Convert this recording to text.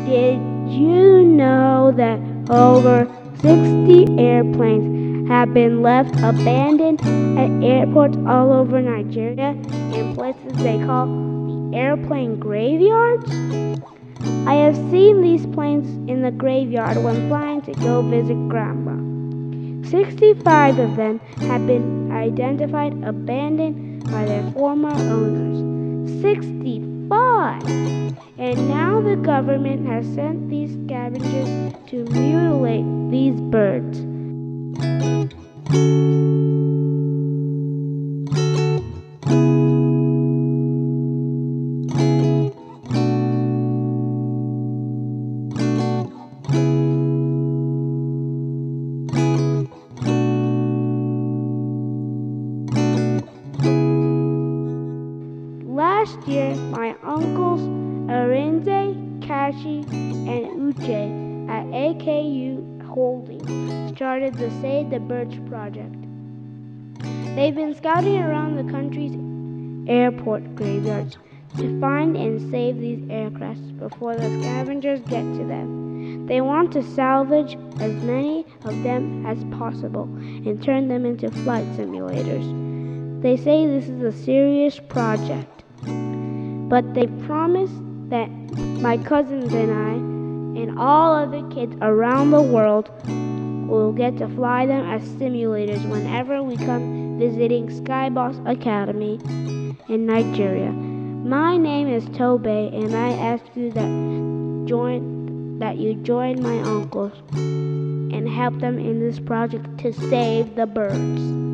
Did you know that over 60 airplanes have been left abandoned at airports all over Nigeria in places they call the airplane graveyards? I have seen these planes in the graveyard when flying to go visit Grandma. 65 of them have been identified abandoned by their former owners. 65! And now the government has sent these scavengers to mutilate these birds. Last year, my uncles Arinze, Kachi, and Uche at A.K.U. Holdings started the Save the Birds project. They've been scouting around the country's airport graveyards to find and save these aircrafts before the scavengers get to them. They want to salvage as many of them as possible and turn them into flight simulators. They say this is a serious project, but they promise that my cousins and I and all other kids around the world will get to fly them as simulators whenever we come visiting Skyboss Academy in Nigeria. My name is Tobe, and I ask you that you join my uncles and help them in this project to save the birds.